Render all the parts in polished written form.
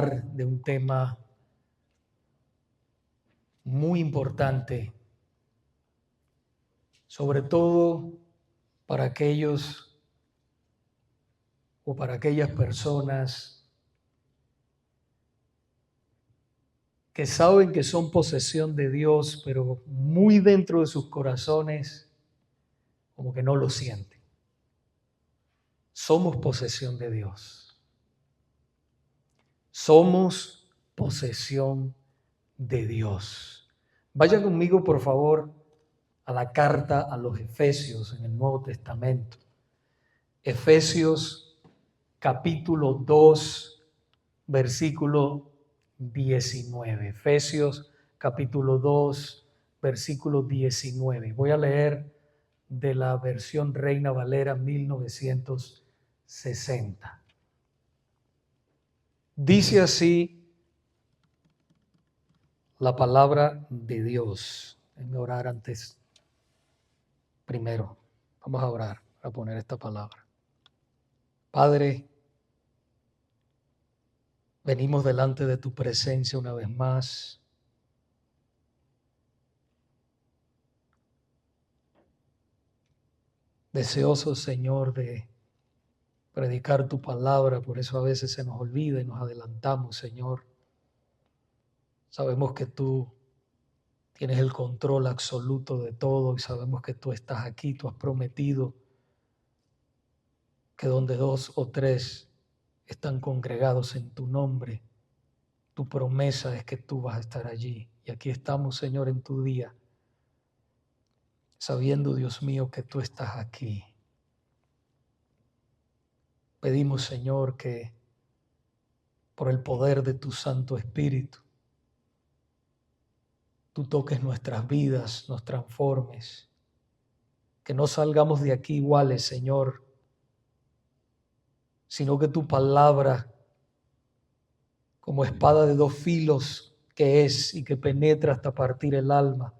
de un tema muy importante, sobre todo para aquellos o para aquellas personas que saben que son posesión de Dios, pero muy dentro de sus corazones como que no lo sienten. Somos posesión de Dios. Somos posesión de Dios. Vaya conmigo, por favor, a la carta a los Efesios en el Nuevo Testamento. Efesios capítulo 2, versículo 19. Efesios capítulo 2, versículo 19. Voy a leer de la versión Reina Valera 1960. Dice así la palabra de Dios. Déjenme orar antes. Primero, vamos a orar para poner esta palabra. Padre, venimos delante de tu presencia una vez más. Deseosos, Señor, de predicar tu palabra, por eso a veces se nos olvida y nos adelantamos, Señor. Sabemos que tú tienes el control absoluto de todo y sabemos que tú estás aquí, tú has prometido que donde 2 o 3 están congregados en tu nombre, tu promesa es que tú vas a estar allí. Y aquí estamos, Señor, en tu día, sabiendo, Dios mío, que tú estás aquí. Pedimos, Señor, que por el poder de tu Santo Espíritu, tú toques nuestras vidas, nos transformes, que no salgamos de aquí iguales, Señor, sino que tu palabra, como espada de 2 filos que es y que penetra hasta partir el alma,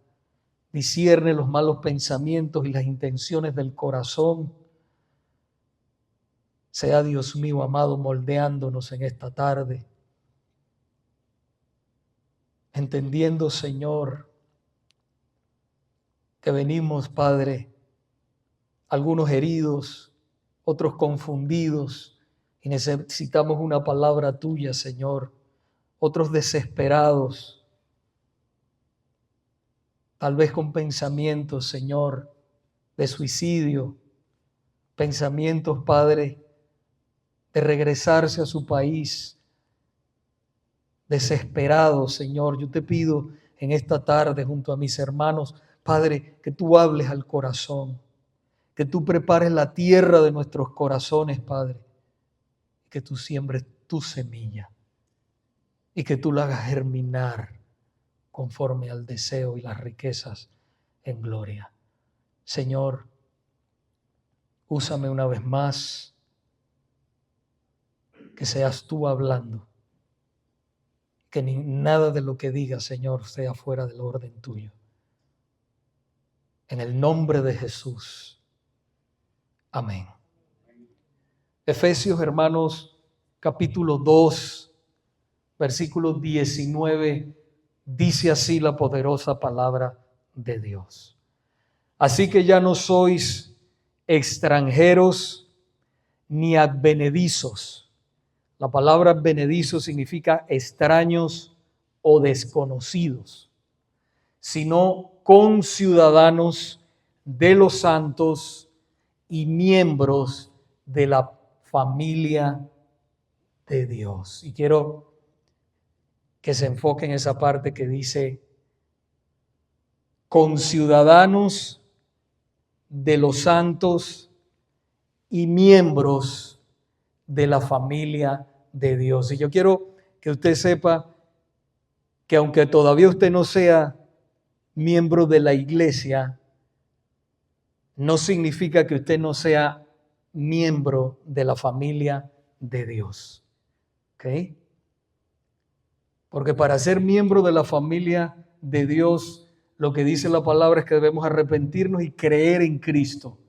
discierne los malos pensamientos y las intenciones del corazón. Sea, Dios mío amado, moldeándonos en esta tarde, entendiendo, Señor, que venimos, Padre, algunos heridos, otros confundidos, y necesitamos una palabra tuya, Señor. Otros desesperados, tal vez con pensamientos, Señor, de suicidio, pensamientos, Padre, de regresarse a su país, desesperados, Señor. Yo te pido en esta tarde junto a mis hermanos, Padre, que tú hables al corazón, que tú prepares la tierra de nuestros corazones, Padre, que tú siembres tu semilla y que tú la hagas germinar conforme al deseo y las riquezas en gloria. Señor, úsame una vez más, que seas tú hablando, que ni nada de lo que diga, Señor, sea fuera del orden tuyo. En el nombre de Jesús. Amén. Efesios, hermanos, capítulo 2, versículo 19, dice así la poderosa palabra de Dios. Así que ya no sois extranjeros ni advenedizos. La palabra advenedizo significa extraños o desconocidos, sino conciudadanos de los santos y miembros de la familia de Dios. Y quiero que se enfoque en esa parte que dice conciudadanos de los santos y miembros de la familia de Dios. Y yo quiero que usted sepa que aunque todavía usted no sea miembro de la iglesia, no significa que usted no sea miembro de la familia de Dios. ¿Ok? Porque para ser miembro de la familia de Dios, lo que dice la palabra es que debemos arrepentirnos y creer en Cristo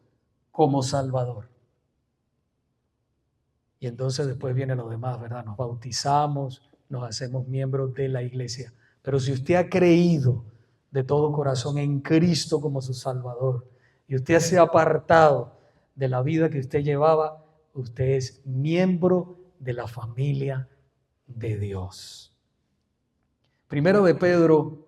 como Salvador. Y entonces después viene lo demás, ¿verdad? Nos bautizamos, nos hacemos miembros de la iglesia. Pero si usted ha creído de todo corazón en Cristo como su Salvador y usted se ha apartado de la vida que usted llevaba, usted es miembro de la familia de Dios. Primero de Pedro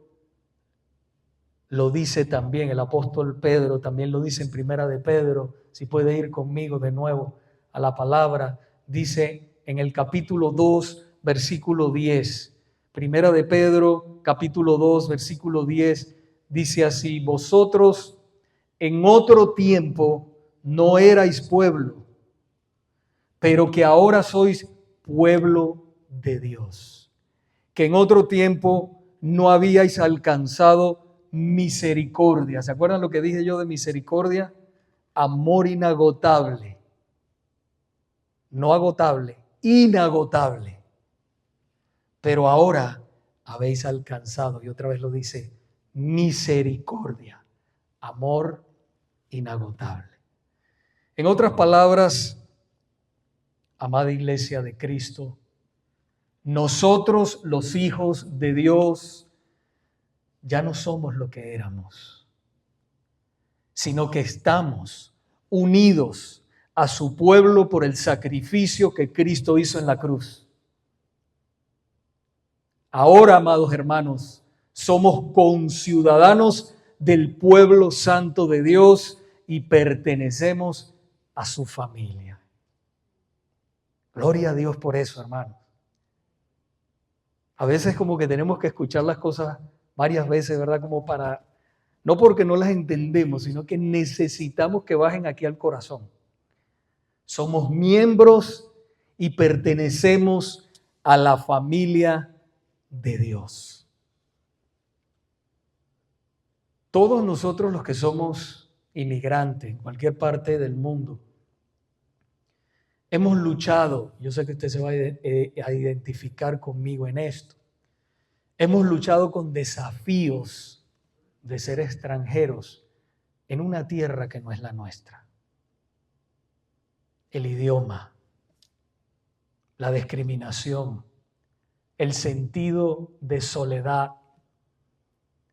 lo dice también, el apóstol Pedro también lo dice en Primera de Pedro. Si puede ir conmigo de nuevo a la palabra, dice en el capítulo 2, versículo 10. Primera de Pedro, capítulo 2, versículo 10, dice así: vosotros en otro tiempo no erais pueblo, pero que ahora sois pueblo de Dios, que en otro tiempo no habíais alcanzado misericordia. ¿Se acuerdan lo que dije yo de misericordia? Amor inagotable. No agotable, inagotable. Pero ahora habéis alcanzado, y otra vez lo dice, misericordia, amor inagotable. En otras palabras, amada iglesia de Cristo, nosotros los hijos de Dios ya no somos lo que éramos, sino que estamos unidos a su pueblo por el sacrificio que Cristo hizo en la cruz. Ahora, amados hermanos, somos conciudadanos del pueblo santo de Dios y pertenecemos a su familia. Gloria a Dios por eso, hermanos. A veces como que tenemos que escuchar las cosas varias veces, ¿verdad? Como para, no porque no las entendemos, sino que necesitamos que bajen aquí al corazón. Somos miembros y pertenecemos a la familia de Dios. Todos nosotros los que somos inmigrantes en cualquier parte del mundo, hemos luchado, yo sé que usted se va a identificar conmigo en esto, hemos luchado con desafíos de ser extranjeros en una tierra que no es la nuestra. El idioma, la discriminación, el sentido de soledad,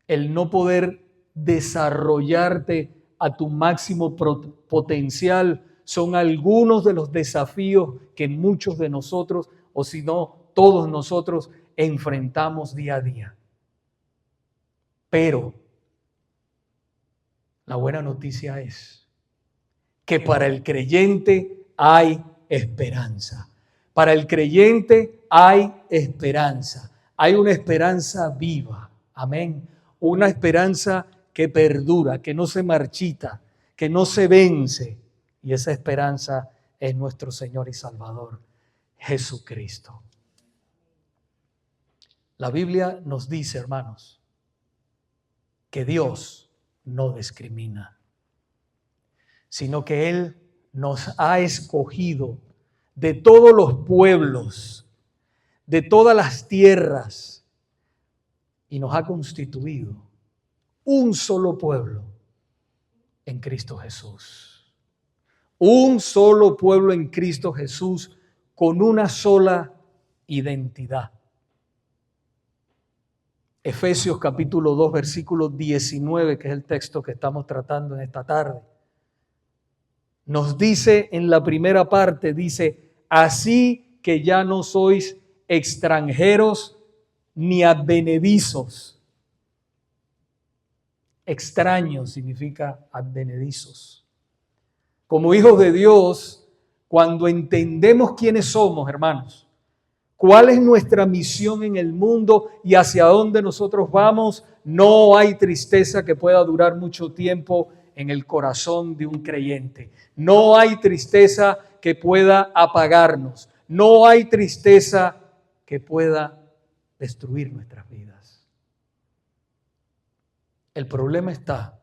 el no poder desarrollarte a tu máximo potencial, son algunos de los desafíos que muchos de nosotros, o si no, todos nosotros enfrentamos día a día. Pero la buena noticia es que para el creyente hay esperanza. Para el creyente hay esperanza. Hay una esperanza viva. Amén. Una esperanza que perdura, que no se marchita, que no se vence. Y esa esperanza es nuestro Señor y Salvador, Jesucristo. La Biblia nos dice, hermanos, que Dios no discrimina, sino que Él nos ha escogido de todos los pueblos, de todas las tierras, y nos ha constituido un solo pueblo en Cristo Jesús. Un solo pueblo en Cristo Jesús con una sola identidad. Efesios capítulo 2, versículo 19, que es el texto que estamos tratando en esta tarde, nos dice en la primera parte, dice, así que ya no sois extranjeros ni advenedizos. Extraño significa advenedizos. Como hijos de Dios, cuando entendemos quiénes somos, hermanos, cuál es nuestra misión en el mundo y hacia dónde nosotros vamos, no hay tristeza que pueda durar mucho tiempo en el corazón de un creyente. No hay tristeza que pueda apagarnos. No hay tristeza que pueda destruir nuestras vidas. El problema está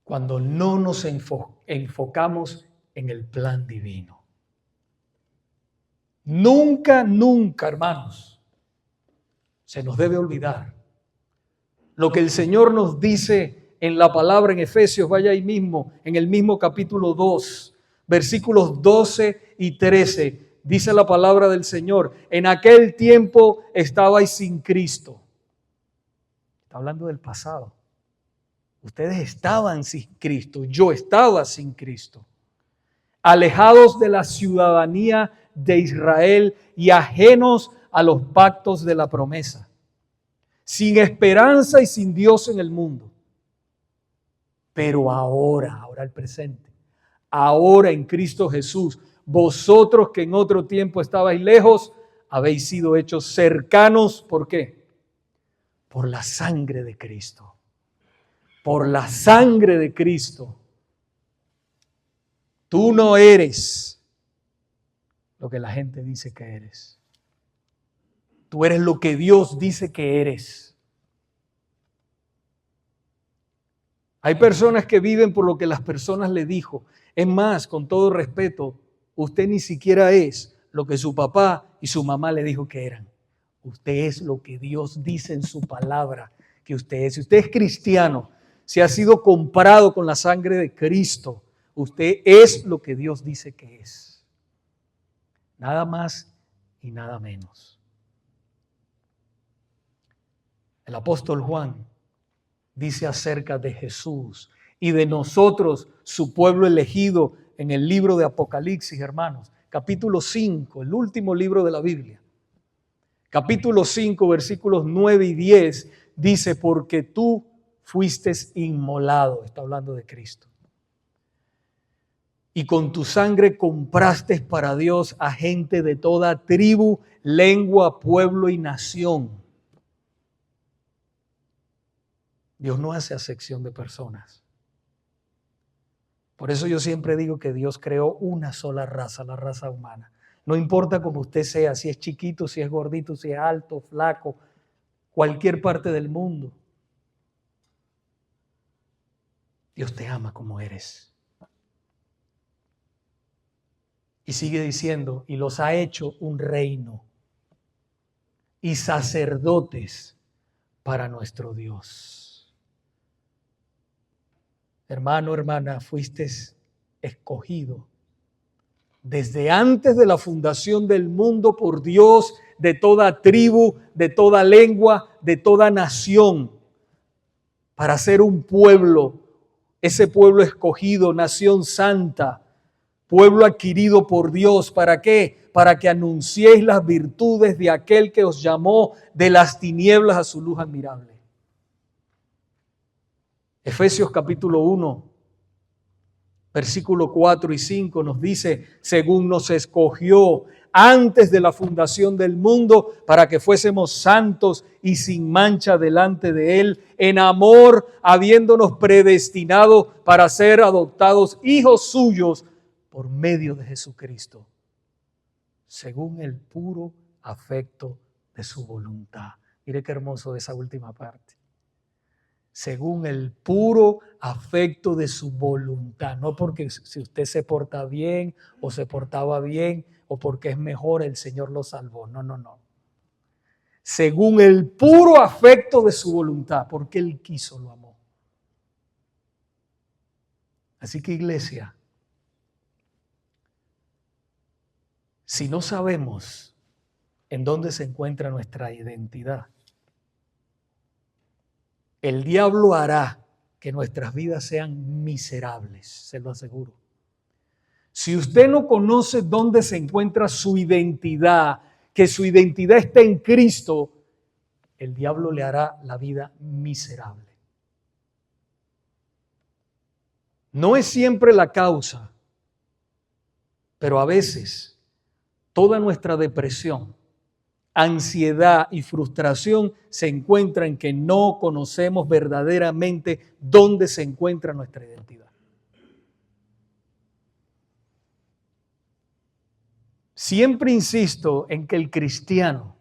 cuando no nos enfocamos en el plan divino. Nunca, nunca, hermanos, se nos debe olvidar lo que el Señor nos dice en la palabra en Efesios, vaya ahí mismo, en el mismo capítulo 2, versículos 12 y 13. dice la palabra del Señor, en aquel tiempo estabais sin Cristo. Está hablando del pasado. Ustedes estaban sin Cristo, yo estaba sin Cristo. Alejados de la ciudadanía de Israel y ajenos a los pactos de la promesa. Sin esperanza y sin Dios en el mundo. Pero ahora el presente, ahora en Cristo Jesús, vosotros que en otro tiempo estabais lejos, habéis sido hechos cercanos. ¿Por qué? Por la sangre de Cristo. Por la sangre de Cristo. Tú no eres lo que la gente dice que eres. Tú eres lo que Dios dice que eres. Hay personas que viven por lo que las personas le dijo. Es más, con todo respeto, usted ni siquiera es lo que su papá y su mamá le dijo que eran. Usted es lo que Dios dice en su palabra que usted es. Si usted es cristiano, si ha sido comprado con la sangre de Cristo, usted es lo que Dios dice que es. Nada más y nada menos. El apóstol Juan dice acerca de Jesús y de nosotros, su pueblo elegido, en el libro de Apocalipsis, hermanos. Capítulo 5, el último libro de la Biblia. Capítulo 5, versículos 9 y 10, dice, porque tú fuiste inmolado, está hablando de Cristo. Y con tu sangre compraste para Dios a gente de toda tribu, lengua, pueblo y nación. Dios no hace acepción de personas. Por eso yo siempre digo que Dios creó una sola raza, la raza humana. No importa cómo usted sea, si es chiquito, si es gordito, si es alto, flaco, cualquier parte del mundo. Dios te ama como eres. Y sigue diciendo, y los ha hecho un reino y sacerdotes para nuestro Dios. Hermano, hermana, fuiste escogido desde antes de la fundación del mundo por Dios, de toda tribu, de toda lengua, de toda nación, para ser un pueblo, ese pueblo escogido, nación santa, pueblo adquirido por Dios. ¿Para qué? Para que anunciéis las virtudes de aquel que os llamó de las tinieblas a su luz admirable. Efesios capítulo 1, versículo 4 y 5 nos dice, según nos escogió antes de la fundación del mundo para que fuésemos santos y sin mancha delante de Él, en amor, habiéndonos predestinado para ser adoptados hijos suyos por medio de Jesucristo, según el puro afecto de su voluntad. Mire qué hermoso esa última parte. Según el puro afecto de su voluntad. No porque si usted se porta bien o se portaba bien o porque es mejor el Señor lo salvó. No, no, no. Según el puro afecto de su voluntad, porque Él quiso, lo amó. Así que, iglesia, si no sabemos en dónde se encuentra nuestra identidad, el diablo hará que nuestras vidas sean miserables, se lo aseguro. Si usted no conoce dónde se encuentra su identidad, que su identidad está en Cristo, el diablo le hará la vida miserable. No es siempre la causa, pero a veces toda nuestra depresión, ansiedad y frustración se encuentra en que no conocemos verdaderamente dónde se encuentra nuestra identidad. Siempre insisto en que el cristiano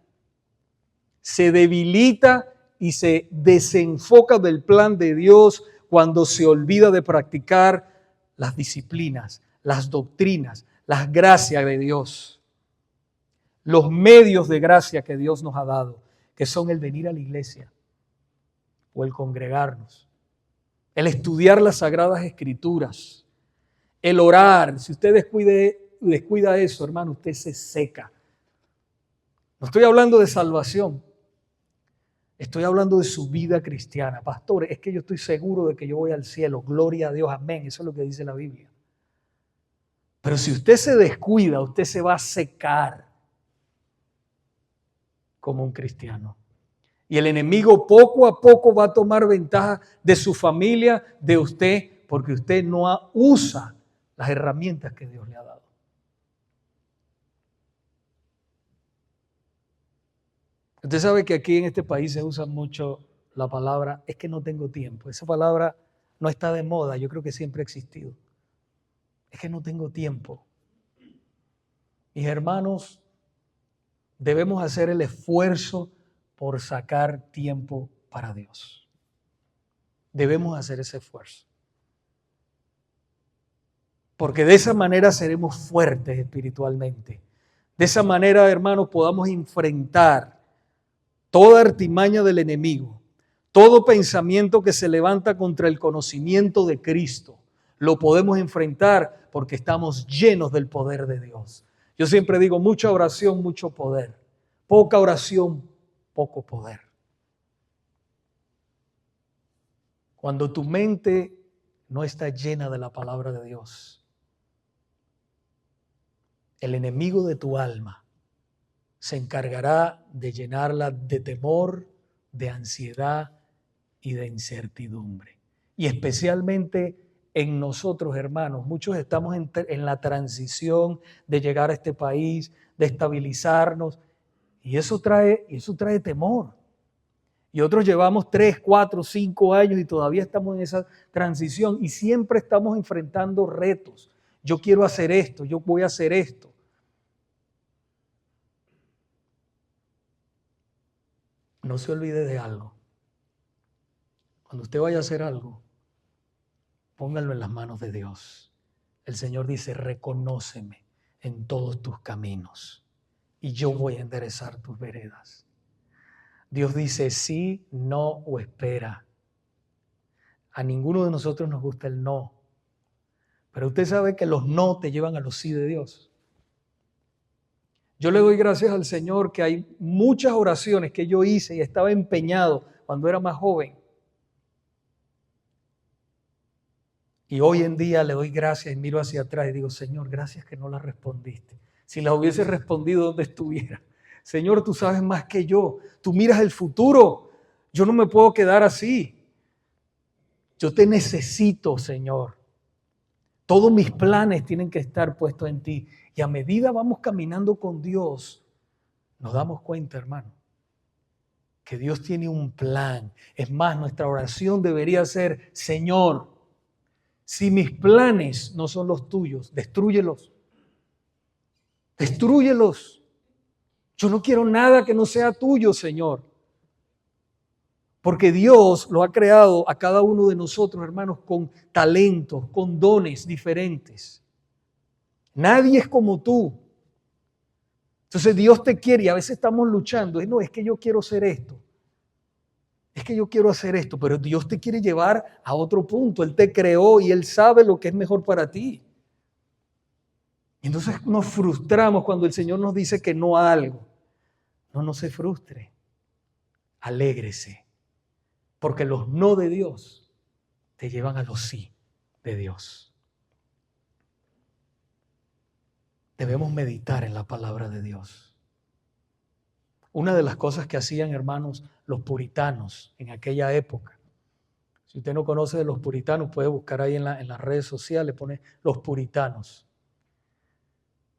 se debilita y se desenfoca del plan de Dios cuando se olvida de practicar las disciplinas, las doctrinas, las gracias de Dios. Los medios de gracia que Dios nos ha dado, que son el venir a la iglesia o el congregarnos, el estudiar las Sagradas Escrituras, el orar. Si usted descuide descuida eso, hermano, usted se seca. No estoy hablando de salvación. Estoy hablando de su vida cristiana. Pastor, es que yo estoy seguro de que yo voy al cielo. Gloria a Dios, amén. Eso es lo que dice la Biblia. Pero si usted se descuida, usted se va a secar como un cristiano. Y el enemigo poco a poco va a tomar ventaja de su familia, de usted, porque usted no usa las herramientas que Dios le ha dado. Usted sabe que aquí en este país se usa mucho la palabra, es que no tengo tiempo. Esa palabra no está de moda, yo creo que siempre ha existido. Es que no tengo tiempo. Mis hermanos, debemos hacer el esfuerzo por sacar tiempo para Dios. Debemos hacer ese esfuerzo. Porque de esa manera seremos fuertes espiritualmente. De esa manera, hermanos, podamos enfrentar toda artimaña del enemigo, todo pensamiento que se levanta contra el conocimiento de Cristo. Lo podemos enfrentar porque estamos llenos del poder de Dios. Yo siempre digo, mucha oración, mucho poder. Poca oración, poco poder. Cuando tu mente no está llena de la palabra de Dios, el enemigo de tu alma se encargará de llenarla de temor, de ansiedad y de incertidumbre. Y especialmente en nosotros, hermanos, muchos estamos en la transición de llegar a este país, de estabilizarnos, y eso trae temor. Y otros llevamos 3, 4, 5 años y todavía estamos en esa transición y siempre estamos enfrentando retos. Yo quiero hacer esto, yo voy a hacer esto. No se olvide de algo. Cuando usted vaya a hacer algo, póngalo en las manos de Dios. El Señor dice, reconóceme en todos tus caminos y yo voy a enderezar tus veredas. Dios dice sí, no o espera. A ninguno de nosotros nos gusta el no. Pero usted sabe que los no te llevan a los sí de Dios. Yo le doy gracias al Señor que hay muchas oraciones que yo hice y estaba empeñado cuando era más joven. Y hoy en día le doy gracias y miro hacia atrás y digo, Señor, gracias que no las respondiste. Si las hubiese respondido, ¿dónde estuviera? Señor, tú sabes más que yo. Tú miras el futuro. Yo no me puedo quedar así. Yo te necesito, Señor. Todos mis planes tienen que estar puestos en ti. Y a medida vamos caminando con Dios, nos damos cuenta, hermano, que Dios tiene un plan. Es más, nuestra oración debería ser, Señor, si mis planes no son los tuyos, destrúyelos. Destrúyelos. Yo no quiero nada que no sea tuyo, Señor. Porque Dios lo ha creado a cada uno de nosotros, hermanos, con talentos, con dones diferentes. Nadie es como tú. Entonces Dios te quiere y a veces estamos luchando. No, es que yo quiero hacer esto. Es que yo quiero hacer esto, pero Dios te quiere llevar a otro punto. Él te creó y Él sabe lo que es mejor para ti. Entonces nos frustramos cuando el Señor nos dice que no a algo. No se frustre. Alégrese. Porque los no de Dios te llevan a los sí de Dios. Debemos meditar en la palabra de Dios. Una de las cosas que hacían, hermanos, los puritanos en aquella época. Si usted no conoce de los puritanos, puede buscar ahí en las redes sociales, pone los puritanos.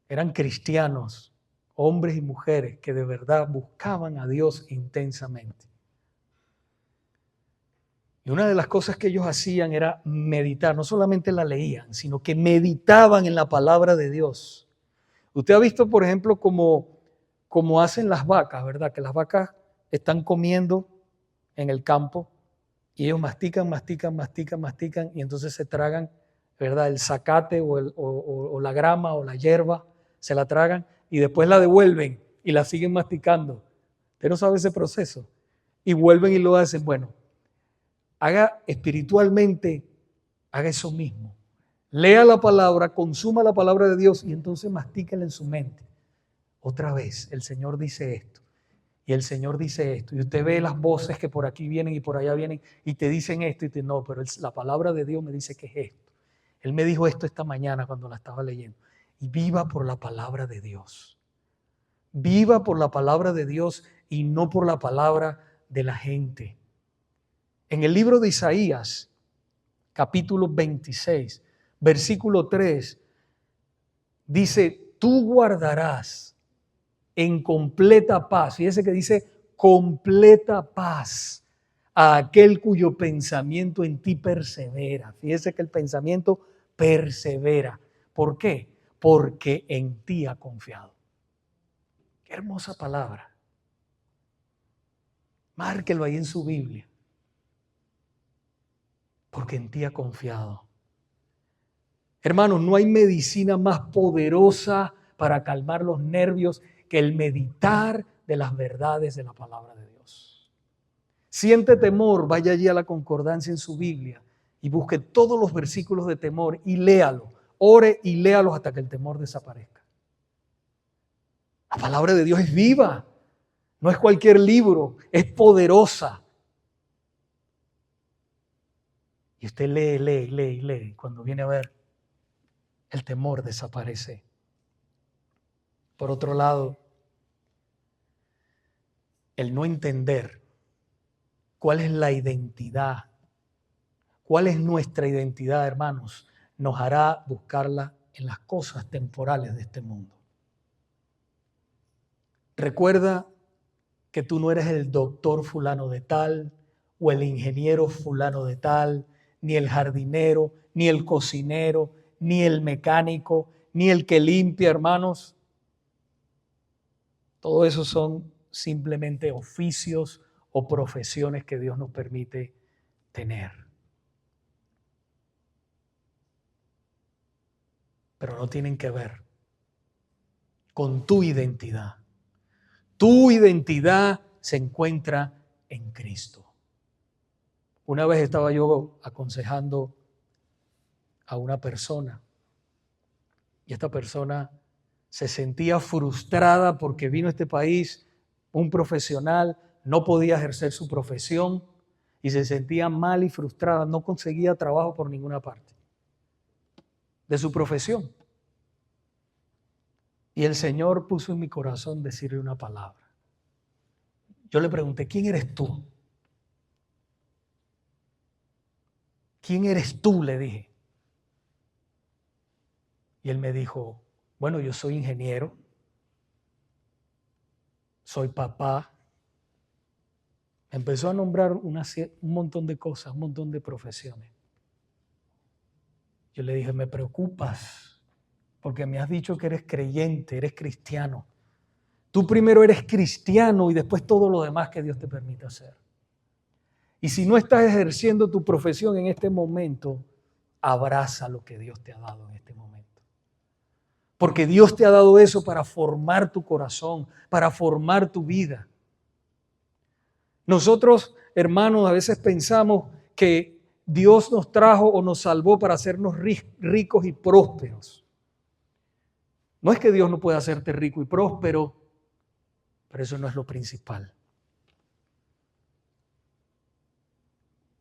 Eran cristianos, hombres y mujeres que de verdad buscaban a Dios intensamente. Y una de las cosas que ellos hacían era meditar, no solamente la leían, sino que meditaban en la palabra de Dios. Usted ha visto, por ejemplo, cómo hacen las vacas, ¿verdad? Que las vacas están comiendo en el campo y ellos mastican y entonces se tragan, ¿verdad? El zacate o la grama o la hierba, se la tragan y después la devuelven y la siguen masticando. Usted no sabe ese proceso. Y vuelven y lo hacen. Bueno, haga espiritualmente, haga eso mismo. lea la palabra, consuma la palabra de Dios y entonces mastíquela en su mente. Otra vez, el Señor dice esto y el Señor dice esto. Y usted ve las voces que por aquí vienen y por allá vienen y te dicen esto y te no, pero la palabra de Dios me dice que es esto. Él me dijo esto esta mañana cuando la estaba leyendo. Y viva por la palabra de Dios. Viva por la palabra de Dios y no por la palabra de la gente. En el libro de Isaías, capítulo 26, versículo 3, dice, tú guardarás en completa paz. Fíjese que dice completa paz a aquel cuyo pensamiento en ti persevera. Fíjese que el pensamiento persevera. ¿Por qué? Porque en ti ha confiado. Qué hermosa palabra. Márquelo ahí en su Biblia. Porque en ti ha confiado. Hermanos, no hay medicina más poderosa para calmar los nervios que el meditar de las verdades de la palabra de Dios. Siente temor, vaya allí a la concordancia en su Biblia y busque todos los versículos de temor y léalo. Ore y léalos hasta que el temor desaparezca. La palabra de Dios es viva, no es cualquier libro, es poderosa. Y usted lee. Cuando viene a ver, el temor desaparece. Por otro lado, el no entender cuál es la identidad, cuál es nuestra identidad, hermanos, nos hará buscarla en las cosas temporales de este mundo. Recuerda que tú no eres el doctor fulano de tal, o el ingeniero fulano de tal, ni el jardinero, ni el cocinero, ni el mecánico, ni el que limpia, hermanos. Todo eso son simplemente oficios o profesiones que Dios nos permite tener. Pero no tienen que ver con tu identidad. Tu identidad se encuentra en Cristo. Una vez estaba yo aconsejando a una persona y esta persona se sentía frustrada porque vino a este país un profesional, no podía ejercer su profesión y se sentía mal y frustrada, no conseguía trabajo por ninguna parte de su profesión. Y el Señor puso en mi corazón decirle una palabra. Yo le pregunté, ¿quién eres tú? ¿Quién eres tú? Le dije. Y él me dijo, bueno, yo soy ingeniero, soy papá. Empezó a nombrar un montón de cosas, un montón de profesiones. Yo le dije, me preocupas porque me has dicho que eres creyente, eres cristiano. Tú primero eres cristiano y después todo lo demás que Dios te permite hacer. Y si no estás ejerciendo tu profesión en este momento, abraza lo que Dios te ha dado en este momento. Porque Dios te ha dado eso para formar tu corazón, para formar tu vida. Nosotros, hermanos, a veces pensamos que Dios nos trajo o nos salvó para hacernos ricos y prósperos. No es que Dios no pueda hacerte rico y próspero, pero eso no es lo principal.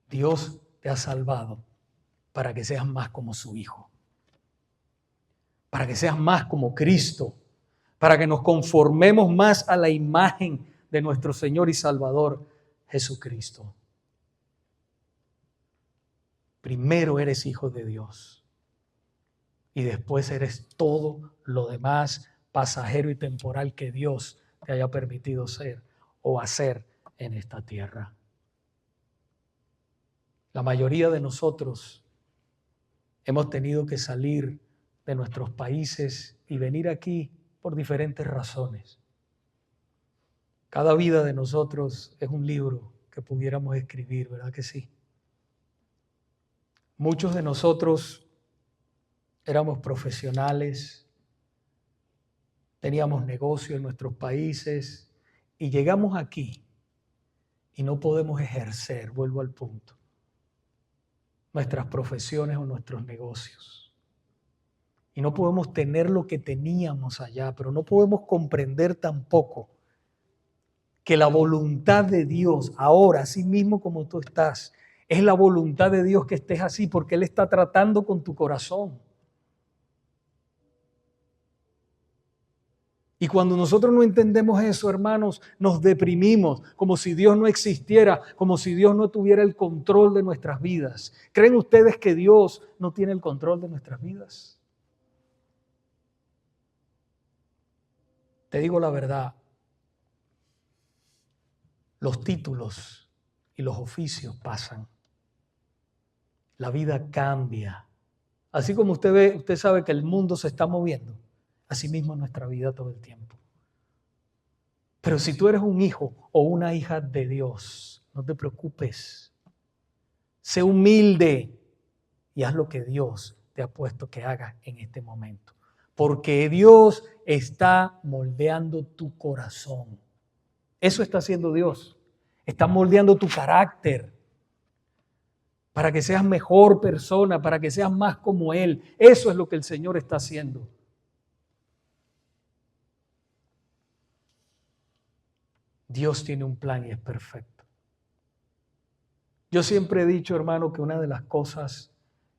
Dios te ha salvado para que seas más como su Hijo, para que seas más como Cristo, para que nos conformemos más a la imagen de nuestro Señor y Salvador Jesucristo. Primero eres hijo de Dios y después eres todo lo demás pasajero y temporal que Dios te haya permitido ser o hacer en esta tierra. La mayoría de nosotros hemos tenido que salir de nuestros países y venir aquí por diferentes razones. Cada vida de nosotros es un libro que pudiéramos escribir, ¿verdad que sí? Muchos de nosotros éramos profesionales, teníamos negocio en nuestros países y llegamos aquí y no podemos ejercer, vuelvo al punto, nuestras profesiones o nuestros negocios. Y no podemos tener lo que teníamos allá, pero no podemos comprender tampoco que la voluntad de Dios ahora, así mismo como tú estás, es la voluntad de Dios que estés así, porque Él está tratando con tu corazón. Y cuando nosotros no entendemos eso, hermanos, nos deprimimos, como si Dios no existiera, como si Dios no tuviera el control de nuestras vidas. ¿Creen ustedes que Dios no tiene el control de nuestras vidas? Te digo la verdad, los títulos y los oficios pasan. La vida cambia. Así como usted ve, usted sabe que el mundo se está moviendo, así mismo nuestra vida todo el tiempo. Pero si tú eres un hijo o una hija de Dios, no te preocupes. Sé humilde y haz lo que Dios te ha puesto que hagas en este momento. Porque Dios está moldeando tu corazón. Eso está haciendo Dios. Está moldeando tu carácter para que seas mejor persona, para que seas más como Él. Eso es lo que el Señor está haciendo. Dios tiene un plan y es perfecto. Yo siempre he dicho, hermano, que una de las cosas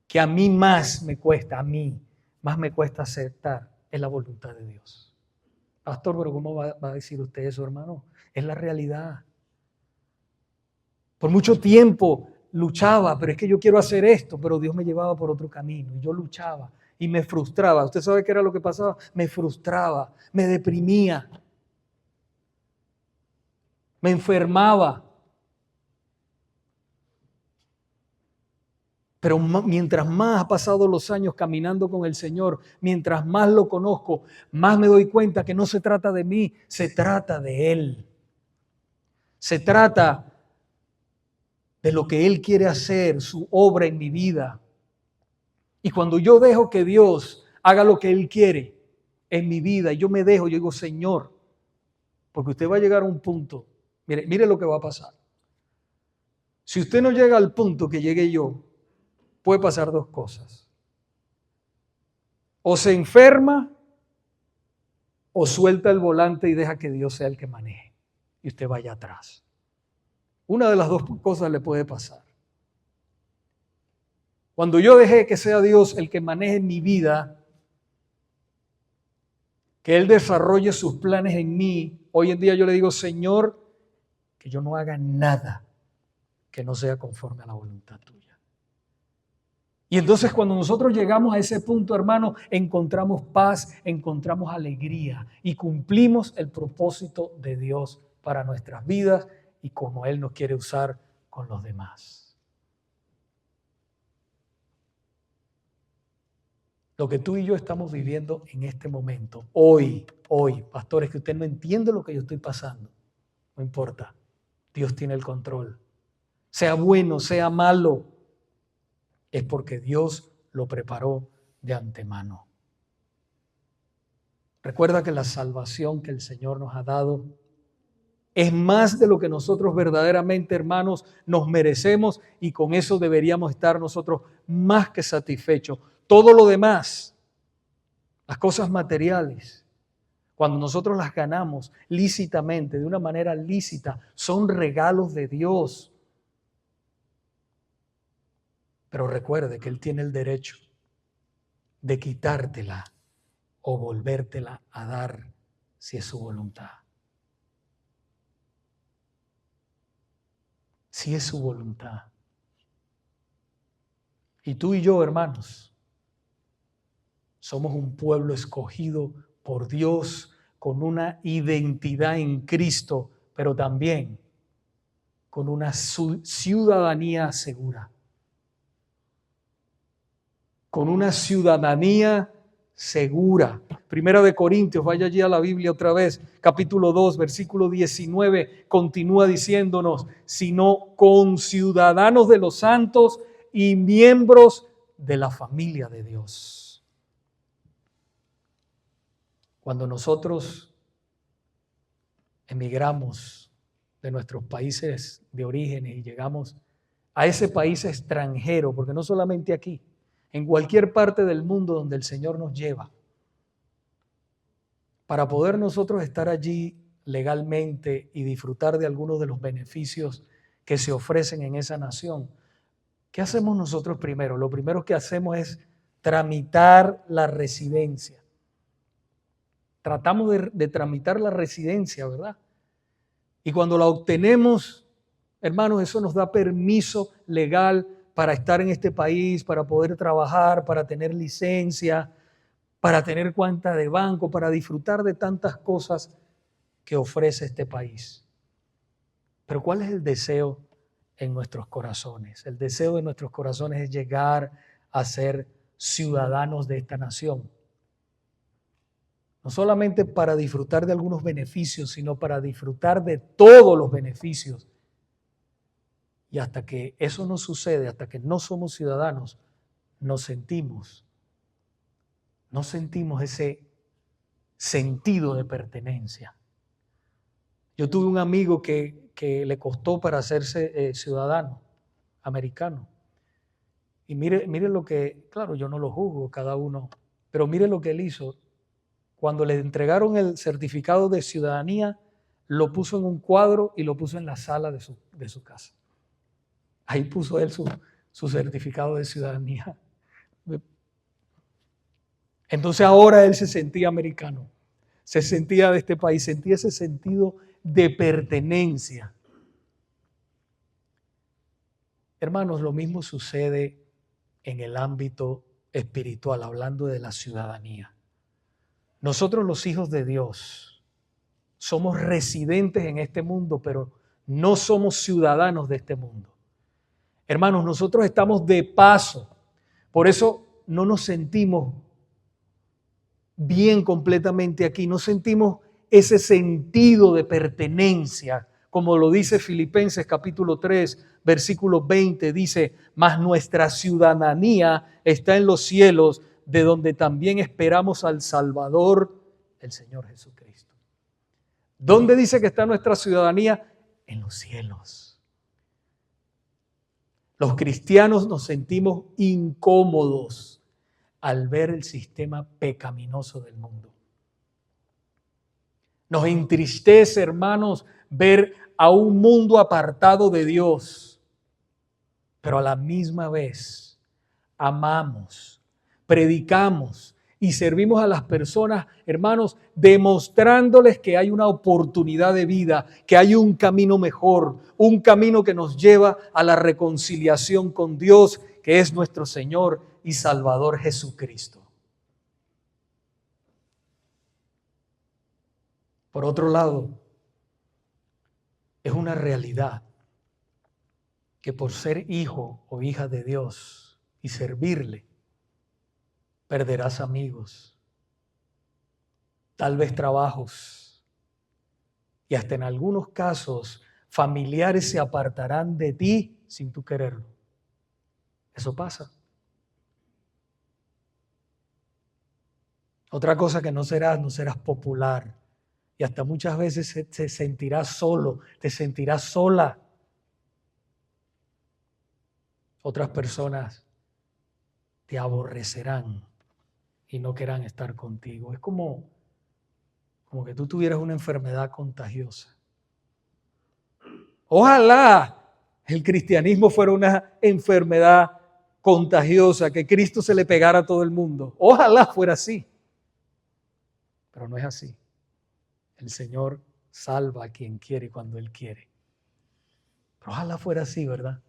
que a mí más me cuesta aceptar es la voluntad de Dios. Pastor, pero ¿cómo va a decir usted eso, hermano? Es la realidad. Por mucho tiempo luchaba, pero es que yo quiero hacer esto, pero Dios me llevaba por otro camino y yo luchaba y me frustraba. ¿Usted sabe qué era lo que pasaba? Me frustraba, me deprimía, me enfermaba. Pero mientras más ha pasado los años caminando con el Señor, mientras más lo conozco, más me doy cuenta que no se trata de mí, se trata de Él. Se trata de lo que Él quiere hacer, su obra en mi vida. Y cuando yo dejo que Dios haga lo que Él quiere en mi vida, y yo me dejo, yo digo, Señor, porque usted va a llegar a un punto, mire lo que va a pasar. Si usted no llega al punto que llegue yo, puede pasar dos cosas. O se enferma o suelta el volante y deja que Dios sea el que maneje y usted vaya atrás. Una de las dos cosas le puede pasar. Cuando yo dejé que sea Dios el que maneje mi vida, que Él desarrolle sus planes en mí, hoy en día yo le digo, Señor, que yo no haga nada que no sea conforme a la voluntad tuya. Y entonces cuando nosotros llegamos a ese punto, hermano, encontramos paz, encontramos alegría y cumplimos el propósito de Dios para nuestras vidas y como Él nos quiere usar con los demás. Lo que tú y yo estamos viviendo en este momento, hoy, pastores, que usted no entiende lo que yo estoy pasando, no importa, Dios tiene el control. Sea bueno, sea malo, es porque Dios lo preparó de antemano. Recuerda que la salvación que el Señor nos ha dado es más de lo que nosotros verdaderamente, hermanos, nos merecemos y con eso deberíamos estar nosotros más que satisfechos. Todo lo demás, las cosas materiales, cuando nosotros las ganamos lícitamente, de una manera lícita, son regalos de Dios. Pero recuerde que Él tiene el derecho de quitártela o volvértela a dar si es su voluntad. Si es su voluntad. Y tú y yo, hermanos, somos un pueblo escogido por Dios con una identidad en Cristo, pero también con una ciudadanía segura. Con una ciudadanía segura. Primera de Corintios, vaya allí a la Biblia otra vez, capítulo 2, versículo 19, continúa diciéndonos, sino conciudadanos de los santos y miembros de la familia de Dios. Cuando nosotros emigramos de nuestros países de origen y llegamos a ese país extranjero, porque no solamente aquí, en cualquier parte del mundo donde el Señor nos lleva, para poder nosotros estar allí legalmente y disfrutar de algunos de los beneficios que se ofrecen en esa nación. ¿Qué hacemos nosotros primero? Lo primero que hacemos es tramitar la residencia. Tratamos de tramitar la residencia, ¿verdad? Y cuando la obtenemos, hermanos, eso nos da permiso legal para estar en este país, para poder trabajar, para tener licencia, para tener cuenta de banco, para disfrutar de tantas cosas que ofrece este país. Pero ¿cuál es el deseo en nuestros corazones? El deseo de nuestros corazones es llegar a ser ciudadanos de esta nación. No solamente para disfrutar de algunos beneficios, sino para disfrutar de todos los beneficios. Y hasta que eso no sucede, hasta que no somos ciudadanos, no sentimos ese sentido de pertenencia. Yo tuve un amigo que le costó para hacerse ciudadano americano. Y mire lo que, claro, yo no lo juzgo, cada uno, pero mire lo que él hizo. Cuando le entregaron el certificado de ciudadanía, lo puso en un cuadro y lo puso en la sala de su casa. Ahí puso él su certificado de ciudadanía. Entonces ahora él se sentía americano, se sentía de este país, sentía ese sentido de pertenencia. Hermanos, lo mismo sucede en el ámbito espiritual, hablando de la ciudadanía. Nosotros los hijos de Dios somos residentes en este mundo, pero no somos ciudadanos de este mundo. Hermanos, nosotros estamos de paso, por eso no nos sentimos bien completamente aquí, no sentimos ese sentido de pertenencia, como lo dice Filipenses capítulo 3, versículo 20, dice, mas nuestra ciudadanía está en los cielos, de donde también esperamos al Salvador, el Señor Jesucristo. ¿Dónde dice que está nuestra ciudadanía? En los cielos. Los cristianos nos sentimos incómodos al ver el sistema pecaminoso del mundo. Nos entristece, hermanos, ver a un mundo apartado de Dios, pero a la misma vez amamos, predicamos y servimos a las personas, hermanos, demostrándoles que hay una oportunidad de vida, que hay un camino mejor, un camino que nos lleva a la reconciliación con Dios, que es nuestro Señor y Salvador Jesucristo. Por otro lado, es una realidad que por ser hijo o hija de Dios y servirle, perderás amigos, tal vez trabajos, y hasta en algunos casos familiares se apartarán de ti sin tú quererlo. Eso pasa. Otra cosa que no serás popular, y hasta muchas veces te sentirás solo, te sentirás sola. Otras personas te aborrecerán y no querrán estar contigo. Es como que tú tuvieras una enfermedad contagiosa. Ojalá el cristianismo fuera una enfermedad contagiosa, que Cristo se le pegara a todo el mundo. Ojalá fuera así. Pero no es así. El Señor salva a quien quiere y cuando Él quiere. Pero ojalá fuera así, ¿verdad?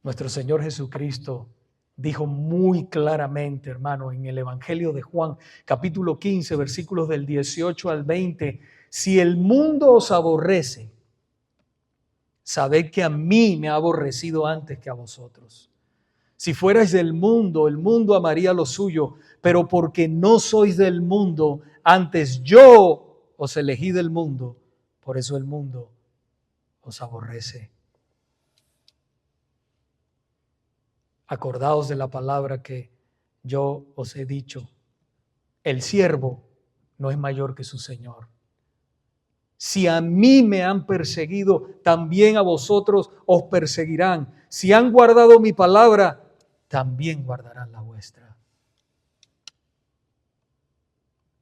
Nuestro Señor Jesucristo dijo muy claramente, hermano, en el Evangelio de Juan, capítulo 15, versículos del 18 al 20, si el mundo os aborrece, sabed que a mí me ha aborrecido antes que a vosotros. Si fuerais del mundo, el mundo amaría lo suyo, pero porque no sois del mundo, antes yo os elegí del mundo, por eso el mundo os aborrece. Acordaos de la palabra que yo os he dicho. El siervo no es mayor que su Señor. Si a mí me han perseguido, también a vosotros os perseguirán. Si han guardado mi palabra, también guardarán la vuestra.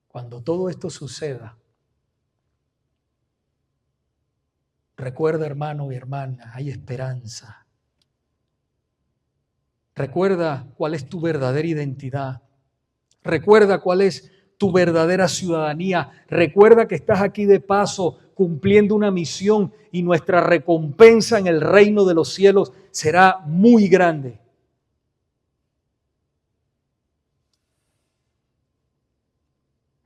Cuando todo esto suceda, recuerda, hermano y hermana, hay esperanza. Recuerda cuál es tu verdadera identidad. Recuerda cuál es tu verdadera ciudadanía. Recuerda que estás aquí de paso cumpliendo una misión y nuestra recompensa en el reino de los cielos será muy grande.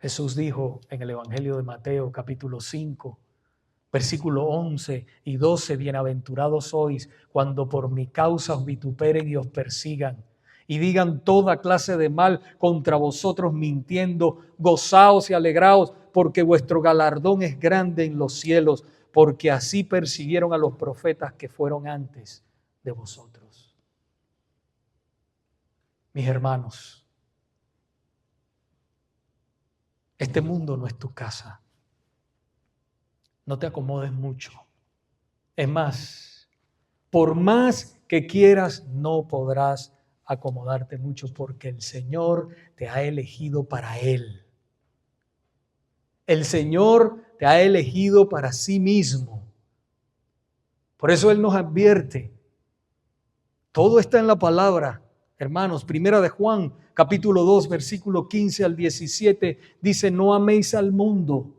Jesús dijo en el Evangelio de Mateo capítulo 5, versículo 11 y 12, bienaventurados sois cuando por mi causa os vituperen y os persigan y digan toda clase de mal contra vosotros mintiendo, gozaos y alegraos, porque vuestro galardón es grande en los cielos, porque así persiguieron a los profetas que fueron antes de vosotros. Mis hermanos, este mundo no es tu casa. No te acomodes mucho. Es más, por más que quieras, no podrás acomodarte mucho porque el Señor te ha elegido para Él. El Señor te ha elegido para sí mismo. Por eso Él nos advierte. Todo está en la palabra, hermanos. Primera de Juan, capítulo 2, versículo 15 al 17, dice: no améis al mundo,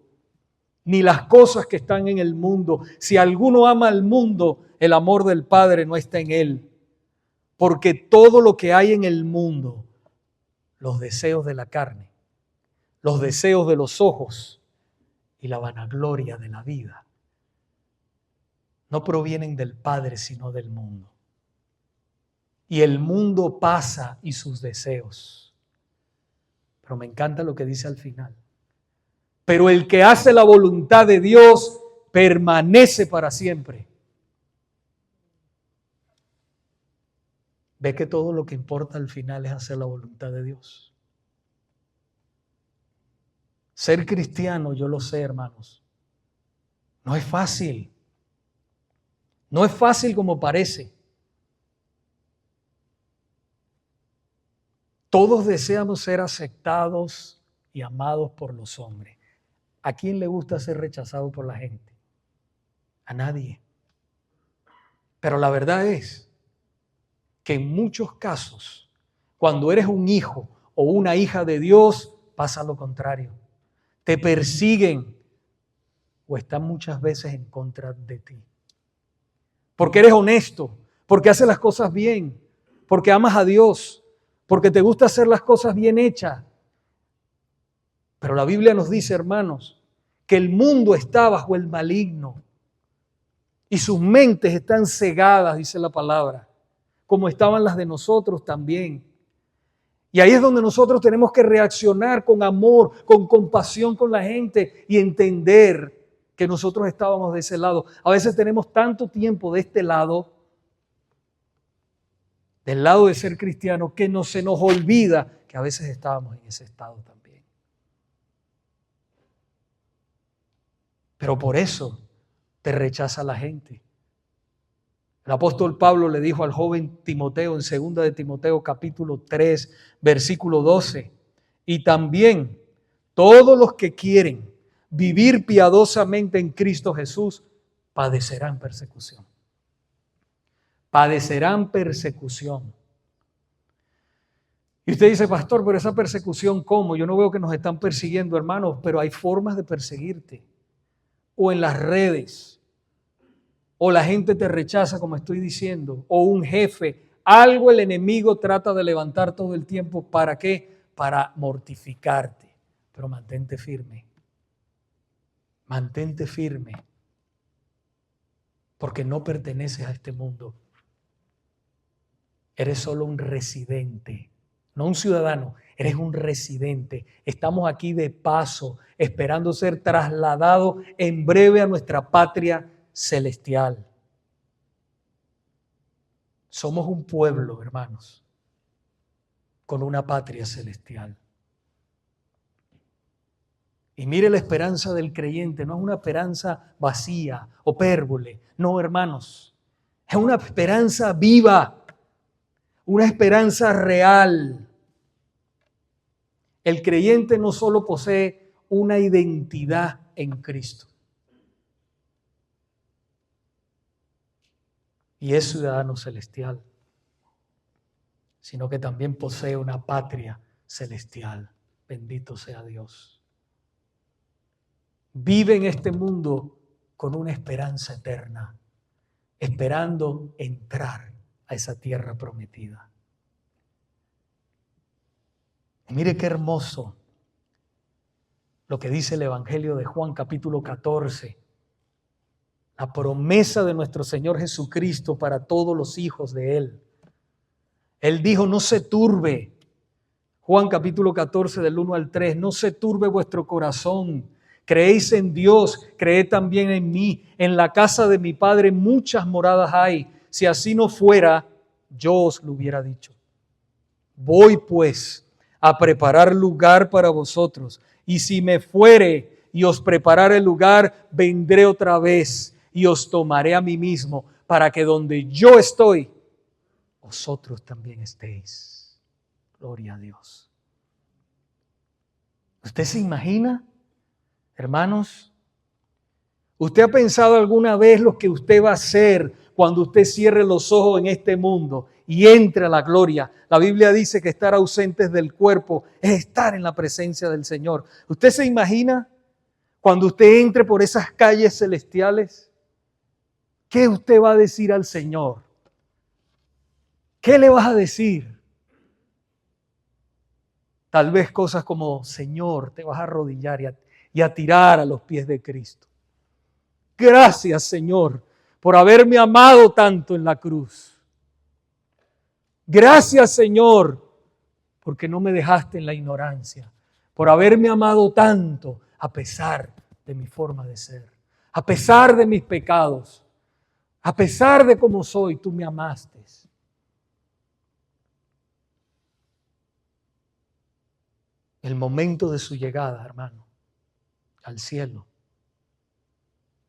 ni las cosas que están en el mundo. Si alguno ama al mundo, el amor del Padre no está en él. Porque todo lo que hay en el mundo, los deseos de la carne, los deseos de los ojos y la vanagloria de la vida, no provienen del Padre, sino del mundo. Y el mundo pasa y sus deseos. Pero me encanta lo que dice al final. Pero el que hace la voluntad de Dios permanece para siempre. Ve que todo lo que importa al final es hacer la voluntad de Dios. Ser cristiano, yo lo sé, hermanos, no es fácil. No es fácil como parece. Todos deseamos ser aceptados y amados por los hombres. ¿A quién le gusta ser rechazado por la gente? A nadie. Pero la verdad es que en muchos casos, cuando eres un hijo o una hija de Dios, pasa lo contrario. Te persiguen o están muchas veces en contra de ti. Porque eres honesto, porque haces las cosas bien, porque amas a Dios, porque te gusta hacer las cosas bien hechas. Pero la Biblia nos dice, hermanos, que el mundo está bajo el maligno y sus mentes están cegadas, dice la palabra, como estaban las de nosotros también. Y ahí es donde nosotros tenemos que reaccionar con amor, con compasión con la gente y entender que nosotros estábamos de ese lado. A veces tenemos tanto tiempo de este lado, del lado de ser cristiano, que no se nos olvida que a veces estábamos en ese estado también. Pero por eso te rechaza la gente. El apóstol Pablo le dijo al joven Timoteo en 2 de Timoteo capítulo 3, versículo 12, y también todos los que quieren vivir piadosamente en Cristo Jesús padecerán persecución. Padecerán persecución. Y usted dice, pastor, pero esa persecución, ¿cómo? Yo no veo que nos están persiguiendo, hermanos, pero hay formas de perseguirte. O en las redes, o la gente te rechaza, como estoy diciendo, o un jefe. Algo el enemigo trata de levantar todo el tiempo. ¿Para qué? Para mortificarte. Pero mantente firme. Mantente firme. Porque no perteneces a este mundo. Eres solo un residente. No un ciudadano, eres un residente. Estamos aquí de paso, esperando ser trasladados en breve a nuestra patria celestial. Somos un pueblo, hermanos, con una patria celestial. Y mire la esperanza del creyente, no es una esperanza vacía, opérbole. No, hermanos, es una esperanza viva, una esperanza real. El creyente no solo posee una identidad en Cristo, y es ciudadano celestial, sino que también posee una patria celestial. Bendito sea Dios. Vive en este mundo con una esperanza eterna, esperando entrar a esa tierra prometida. Y mire qué hermoso lo que dice el Evangelio de Juan, capítulo 14. La promesa de nuestro Señor Jesucristo para todos los hijos de Él. Él dijo, no se turbe. Juan capítulo 14 del 1 al 3. No se turbe vuestro corazón. Creéis en Dios, creed también en mí. En la casa de mi Padre muchas moradas hay. Si así no fuera, yo os lo hubiera dicho. Voy pues a preparar lugar para vosotros. Y si me fuere y os preparare el lugar, vendré otra vez y os tomaré a mí mismo, para que donde yo estoy, vosotros también estéis. Gloria a Dios. ¿Usted se imagina, hermanos? ¿Usted ha pensado alguna vez lo que usted va a hacer cuando usted cierre los ojos en este mundo y entre a la gloria? La Biblia dice que estar ausentes del cuerpo es estar en la presencia del Señor. ¿Usted se imagina cuando usted entre por esas calles celestiales? ¿Qué usted va a decir al Señor? ¿Qué le vas a decir? Tal vez cosas como, Señor, te vas a arrodillar y a tirar a los pies de Cristo. Gracias, Señor, por haberme amado tanto en la cruz. Gracias, Señor, porque no me dejaste en la ignorancia. Por haberme amado tanto a pesar de mi forma de ser. A pesar de mis pecados. A pesar de cómo soy, tú me amaste. El momento de su llegada, hermano, al cielo,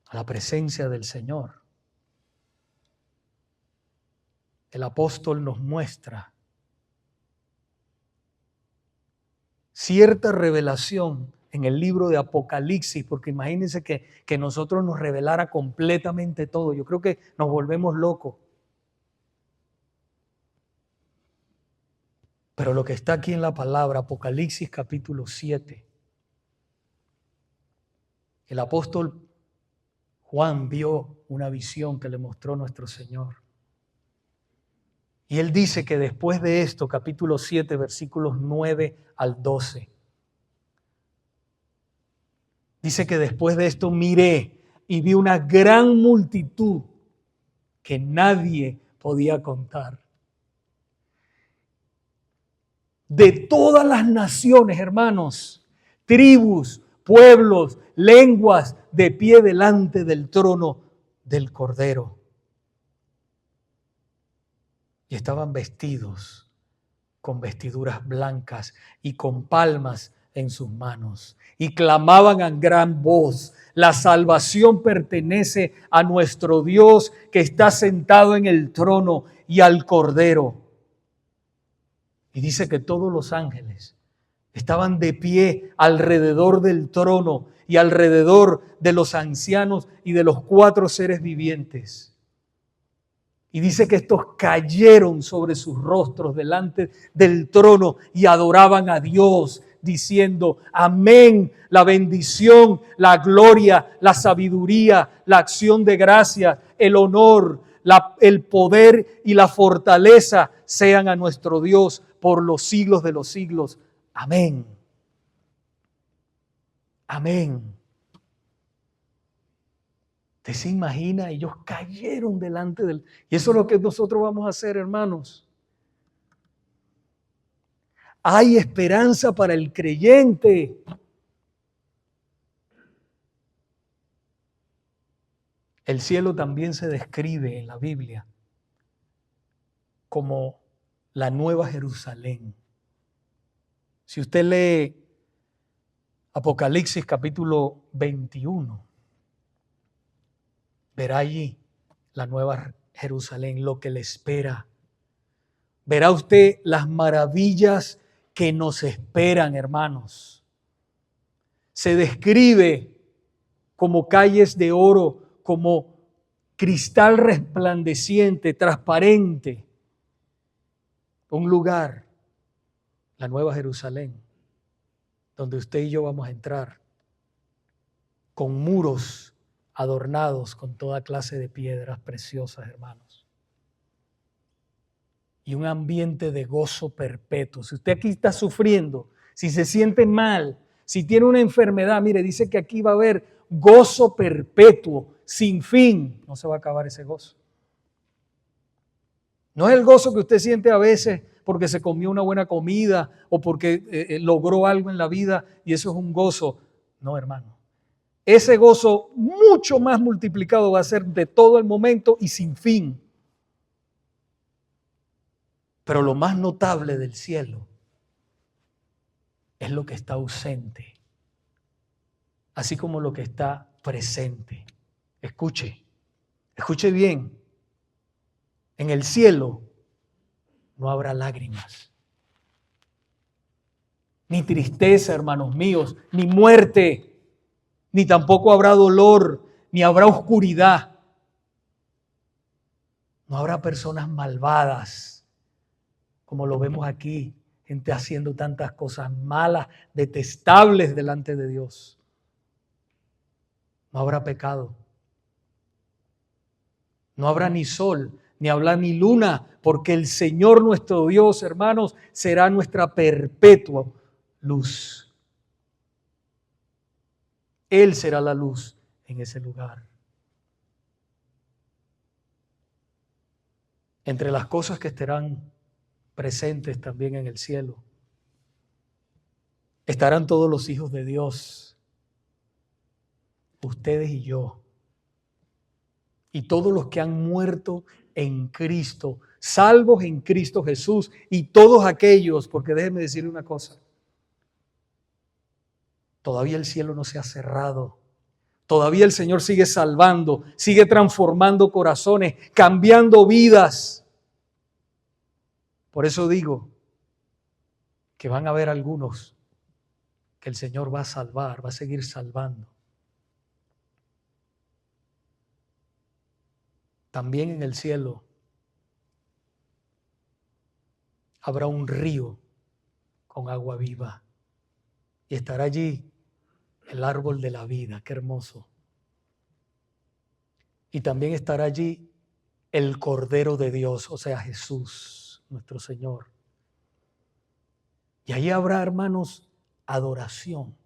a la presencia del Señor. El apóstol nos muestra cierta revelación en el libro de Apocalipsis, porque imagínense que nosotros nos revelara completamente todo. Yo creo que nos volvemos locos. Pero lo que está aquí en la palabra, Apocalipsis capítulo 7, el apóstol Juan vio una visión que le mostró nuestro Señor. Y él dice que después de esto, capítulo 7, versículos 9 al 12, dice que después de esto miré y vi una gran multitud que nadie podía contar. De todas las naciones, hermanos, tribus, pueblos, lenguas, de pie delante del trono del Cordero. Y estaban vestidos con vestiduras blancas y con palmas en sus manos. Y clamaban a gran voz: la salvación pertenece a nuestro Dios que está sentado en el trono y al Cordero. Y dice que todos los ángeles estaban de pie alrededor del trono y alrededor de los ancianos y de los 4 seres vivientes. Y dice que estos cayeron sobre sus rostros delante del trono y adoraban a Dios, diciendo: amén, la bendición, la gloria, la sabiduría, la acción de gracia, el honor, el poder y la fortaleza sean a nuestro Dios por los siglos de los siglos. Amén. Amén. ¿Usted se imagina? Ellos cayeron delante del... Y eso es lo que nosotros vamos a hacer, hermanos. Hay esperanza para el creyente. El cielo también se describe en la Biblia como la Nueva Jerusalén. Si usted lee Apocalipsis capítulo 21. Verá allí la nueva Jerusalén, lo que le espera. Verá usted las maravillas que nos esperan, hermanos. Se describe como calles de oro, como cristal resplandeciente, transparente. Un lugar, la Nueva Jerusalén, donde usted y yo vamos a entrar, con muros adornados con toda clase de piedras preciosas, hermanos. Y un ambiente de gozo perpetuo. Si usted aquí está sufriendo, si se siente mal, si tiene una enfermedad, mire, dice que aquí va a haber gozo perpetuo, sin fin. No se va a acabar ese gozo. No es el gozo que usted siente a veces porque se comió una buena comida o porque logró algo en la vida y eso es un gozo. No, hermano. Ese gozo mucho más multiplicado va a ser de todo el momento y sin fin. Pero lo más notable del cielo es lo que está ausente, así como lo que está presente. Escuche bien. En el cielo no habrá lágrimas, ni tristeza, hermanos míos, ni muerte, ni tampoco habrá dolor, ni habrá oscuridad. No habrá personas malvadas, como lo vemos aquí, gente haciendo tantas cosas malas, detestables delante de Dios. No habrá pecado. No habrá ni sol, ni habrá ni luna, porque el Señor nuestro Dios, hermanos, será nuestra perpetua luz. Él será la luz en ese lugar. Entre las cosas que estarán presentes también en el cielo, estarán todos los hijos de Dios, ustedes y yo, y todos los que han muerto en Cristo, salvos en Cristo Jesús, y todos aquellos, porque déjenme decirle una cosa, todavía el cielo no se ha cerrado. Todavía el Señor sigue salvando, sigue transformando corazones, cambiando vidas. Por eso digo que van a haber algunos que el Señor va a salvar, va a seguir salvando. También en el cielo habrá un río con agua viva y estará allí el árbol de la vida. Qué hermoso. Y también estará allí el Cordero de Dios, o sea, Jesús, nuestro Señor. Y allí habrá, hermanos, adoración,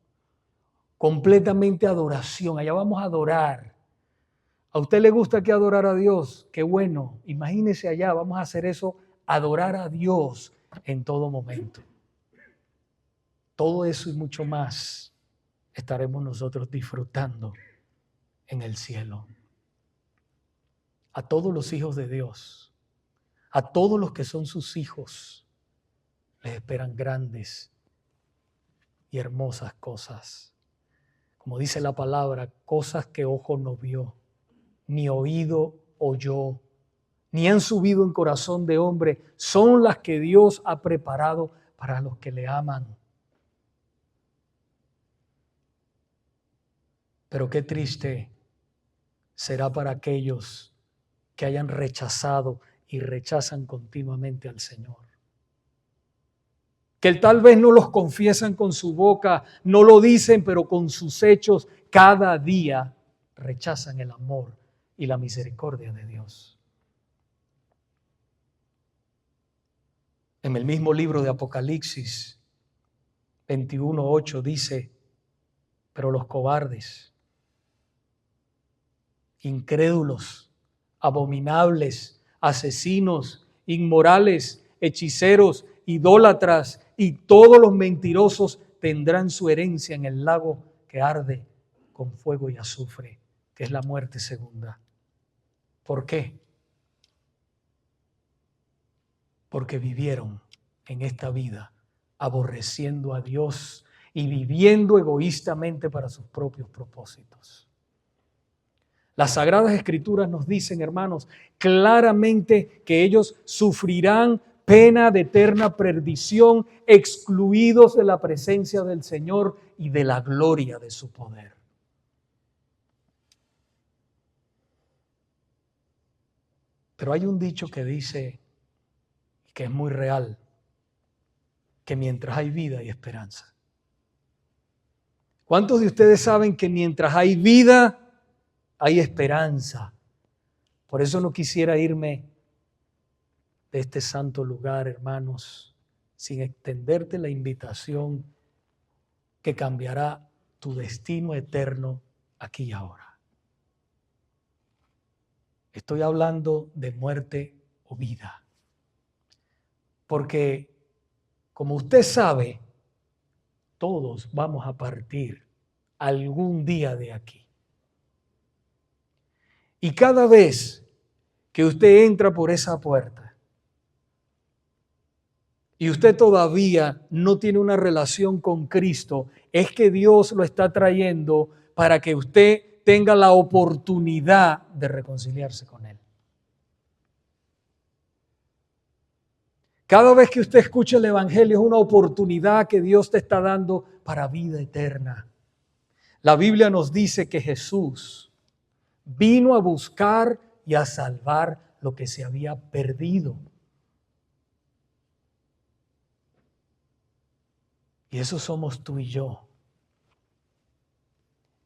completamente adoración. Allá vamos a adorar. ¿A usted le gusta que adorar a Dios? Qué bueno. Imagínese allá, vamos a hacer eso, adorar a Dios en todo momento. Todo eso y mucho más estaremos nosotros disfrutando en el cielo. A todos los hijos de Dios, a todos los que son sus hijos, les esperan grandes y hermosas cosas. Como dice la palabra, cosas que ojo no vio, ni oído oyó, ni han subido en corazón de hombre, son las que Dios ha preparado para los que le aman. Pero qué triste será para aquellos que hayan rechazado y rechazan continuamente al Señor. Que tal vez no los confiesan con su boca, no lo dicen, pero con sus hechos cada día rechazan el amor y la misericordia de Dios. En el mismo libro de Apocalipsis 21:8 dice, pero los cobardes, incrédulos, abominables, asesinos, inmorales, hechiceros, idólatras y todos los mentirosos tendrán su herencia en el lago que arde con fuego y azufre, que es la muerte segunda. ¿Por qué? Porque vivieron en esta vida aborreciendo a Dios y viviendo egoístamente para sus propios propósitos. Las Sagradas Escrituras nos dicen, hermanos, claramente que ellos sufrirán pena de eterna perdición, excluidos de la presencia del Señor y de la gloria de su poder. Pero hay un dicho que dice, que es muy real, que mientras hay vida hay esperanza. ¿Cuántos de ustedes saben que mientras hay vida hay esperanza? Por eso no quisiera irme de este santo lugar, hermanos, sin extenderte la invitación que cambiará tu destino eterno aquí y ahora. Estoy hablando de muerte o vida. Porque, como usted sabe, todos vamos a partir algún día de aquí. Y cada vez que usted entra por esa puerta y usted todavía no tiene una relación con Cristo, es que Dios lo está trayendo para que usted tenga la oportunidad de reconciliarse con Él. Cada vez que usted escucha el Evangelio es una oportunidad que Dios te está dando para vida eterna. La Biblia nos dice que Jesús vino a buscar y a salvar lo que se había perdido. Y eso somos tú y yo.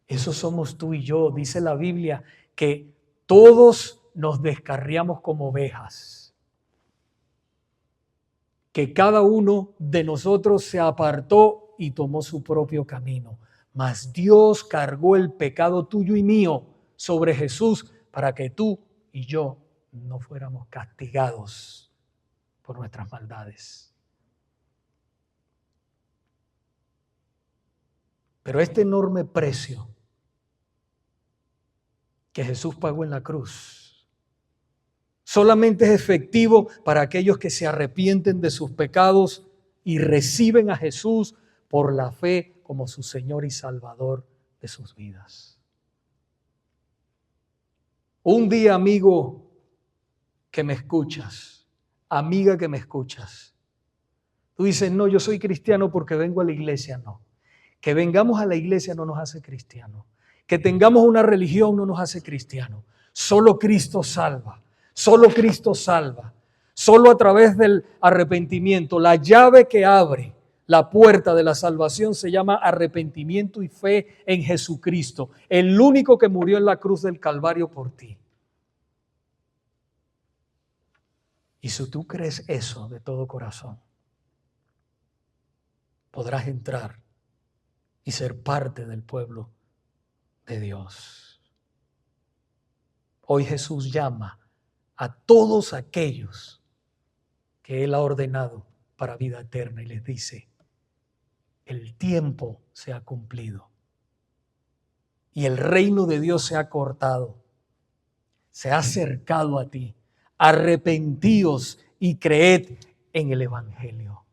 Eso somos tú y yo. Dice la Biblia que todos nos descarriamos como ovejas. Que cada uno de nosotros se apartó y tomó su propio camino. Mas Dios cargó el pecado tuyo y mío sobre Jesús para que tú y yo no fuéramos castigados por nuestras maldades. Pero este enorme precio que Jesús pagó en la cruz solamente es efectivo para aquellos que se arrepienten de sus pecados y reciben a Jesús por la fe como su Señor y Salvador de sus vidas. Un día, amigo que me escuchas, amiga que me escuchas, tú dices, no, yo soy cristiano porque vengo a la iglesia. No, que vengamos a la iglesia no nos hace cristianos. Que tengamos una religión no nos hace cristianos. Solo Cristo salva. Solo Cristo salva. Solo a través del arrepentimiento. La llave que abre la puerta de la salvación se llama arrepentimiento y fe en Jesucristo, el único que murió en la cruz del Calvario por ti. Y si tú crees eso de todo corazón, podrás entrar y ser parte del pueblo de Dios. Hoy Jesús llama a todos aquellos que Él ha ordenado para vida eterna y les dice, el tiempo se ha cumplido y el reino de Dios se ha cortado, se ha acercado a ti. Arrepentíos y creed en el Evangelio.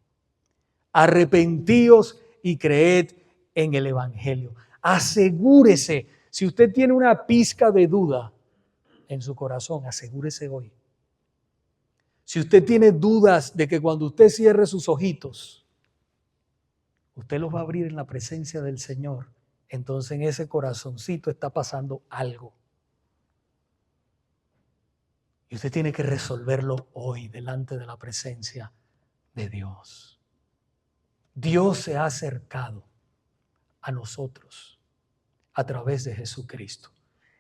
Arrepentíos y creed en el Evangelio. Asegúrese, si usted tiene una pizca de duda en su corazón, asegúrese hoy. Si usted tiene dudas de que cuando usted cierre sus ojitos, usted los va a abrir en la presencia del Señor, entonces en ese corazoncito está pasando algo. Y usted tiene que resolverlo hoy delante de la presencia de Dios. Dios se ha acercado a nosotros a través de Jesucristo.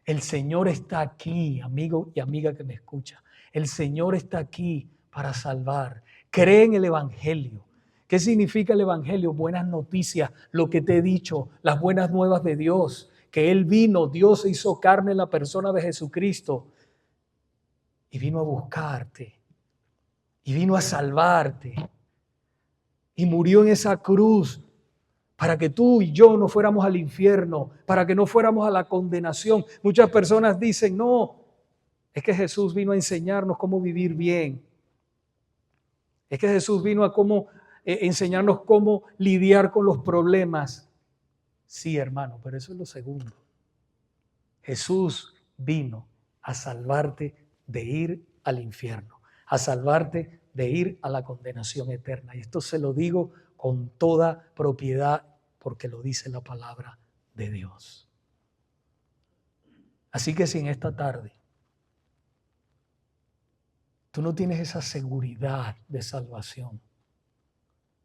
El Señor está aquí, amigo y amiga que me escucha. El Señor está aquí para salvar. Cree en el Evangelio. ¿Qué significa el Evangelio? Buenas noticias, lo que te he dicho, las buenas nuevas de Dios, que Él vino, Dios se hizo carne en la persona de Jesucristo y vino a buscarte y vino a salvarte y murió en esa cruz para que tú y yo no fuéramos al infierno, para que no fuéramos a la condenación. Muchas personas dicen, no, es que Jesús vino a enseñarnos cómo vivir bien. Es que Jesús vino a cómo enseñarnos cómo lidiar con los problemas. Sí, hermano, pero eso es lo segundo. Jesús vino a salvarte de ir al infierno, a salvarte de ir a la condenación eterna. Y esto se lo digo con toda propiedad porque lo dice la palabra de Dios. Así que si en esta tarde tú no tienes esa seguridad de salvación,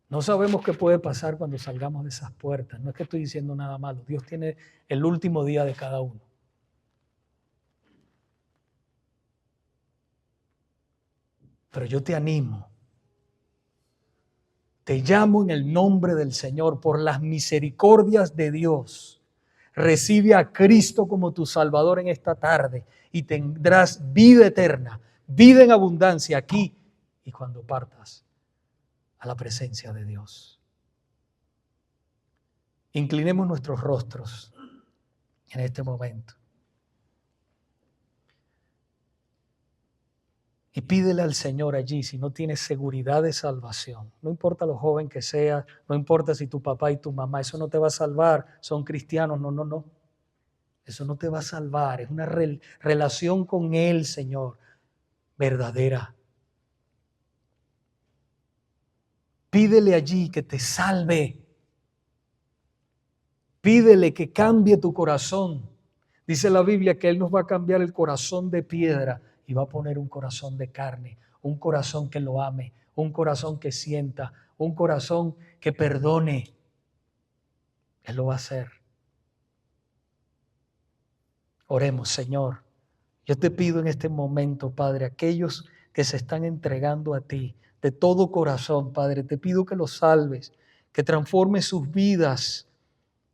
no sabemos qué puede pasar cuando salgamos de esas puertas. No es que estoy diciendo nada malo. Dios tiene el último día de cada uno. Pero yo te animo, te llamo en el nombre del Señor, por las misericordias de Dios. Recibe a Cristo como tu Salvador en esta tarde y tendrás vida eterna, vida en abundancia aquí y cuando partas a la presencia de Dios. Inclinemos nuestros rostros en este momento y pídele al Señor allí si no tienes seguridad de salvación. No importa lo joven que seas, no importa si tu papá y tu mamá, eso no te va a salvar, son cristianos, no. Eso no te va a salvar, es una relación con Él, Señor, verdadera. Pídele allí que te salve. Pídele que cambie tu corazón. Dice la Biblia que Él nos va a cambiar el corazón de piedra y va a poner un corazón de carne, un corazón que lo ame, un corazón que sienta, un corazón que perdone. Él lo va a hacer. Oremos, Señor. Yo te pido en este momento, Padre, aquellos que se están entregando a ti de todo corazón, Padre, te pido que los salves, que transformes sus vidas,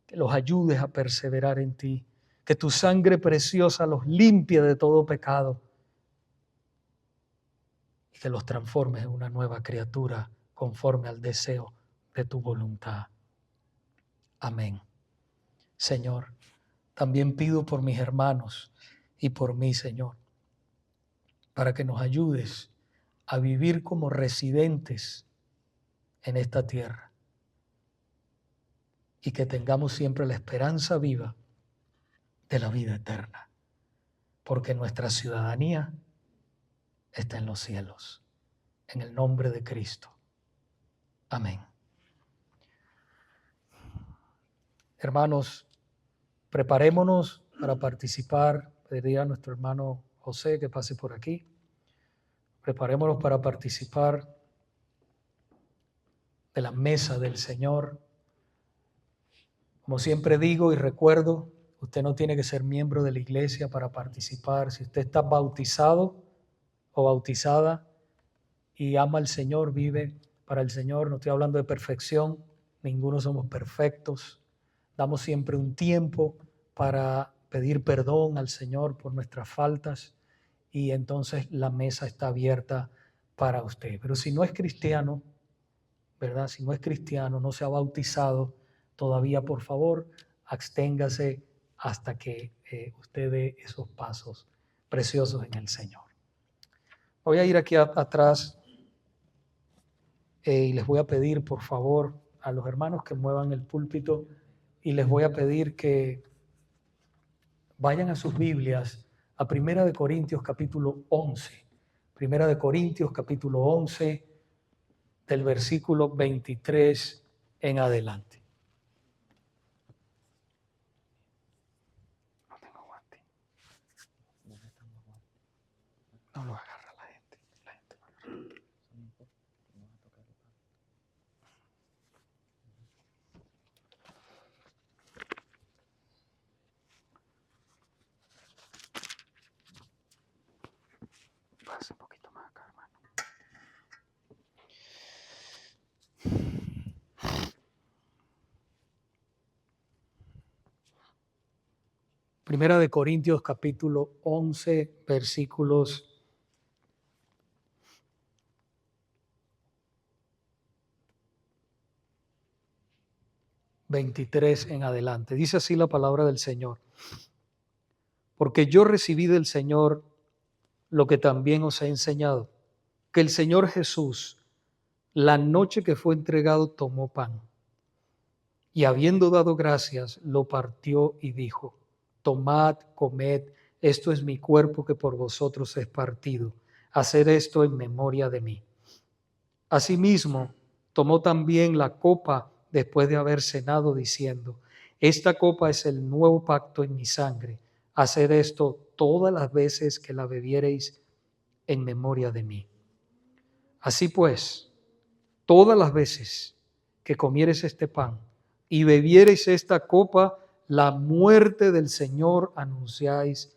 que los ayudes a perseverar en ti, que tu sangre preciosa los limpie de todo pecado y que los transformes en una nueva criatura conforme al deseo de tu voluntad. Amén. Señor, también pido por mis hermanos y por mí, Señor, para que nos ayudes a vivir como residentes en esta tierra y que tengamos siempre la esperanza viva de la vida eterna, porque nuestra ciudadanía está en los cielos. En el nombre de Cristo. Amén. Hermanos, preparémonos para participar. Pediría a nuestro hermano José que pase por aquí. Preparémonos para participar de la mesa del Señor. Como siempre digo y recuerdo, usted no tiene que ser miembro de la iglesia para participar. Si usted está bautizado o bautizada y ama al Señor, vive para el Señor, no estoy hablando de perfección, ninguno somos perfectos. Damos siempre un tiempo para pedir perdón al Señor por nuestras faltas y entonces la mesa está abierta para usted. Pero si no es cristiano, ¿verdad? Si no es cristiano, no se ha bautizado todavía, por favor, absténgase hasta que usted dé esos pasos preciosos en el Señor. Voy a ir aquí atrás y les voy a pedir, por favor, a los hermanos que muevan el púlpito y les voy a pedir que vayan a sus Biblias a 1 Corintios capítulo 11. 1 Corintios capítulo 11, del versículo 23 en adelante. No tengo guante. No lo agarra la gente. La gente no agarra. Pasa un poquito más acá, hermano. Primera de Corintios capítulo 11, versículos 23 en adelante. Dice así la palabra del Señor. Porque yo recibí del Señor lo que también os he enseñado, que el Señor Jesús, La noche que fue entregado, tomó pan y habiendo dado gracias, lo partió y dijo: tomad, comed, esto es mi cuerpo que por vosotros es partido. Haced esto en memoria de mí. Asimismo, tomó también la copa después de haber cenado, diciendo: esta copa es el nuevo pacto en mi sangre. Haced esto todas las veces que la bebiereis en memoria de mí. Así pues, todas las veces que comiereis este pan y bebiereis esta copa, la muerte del Señor anunciáis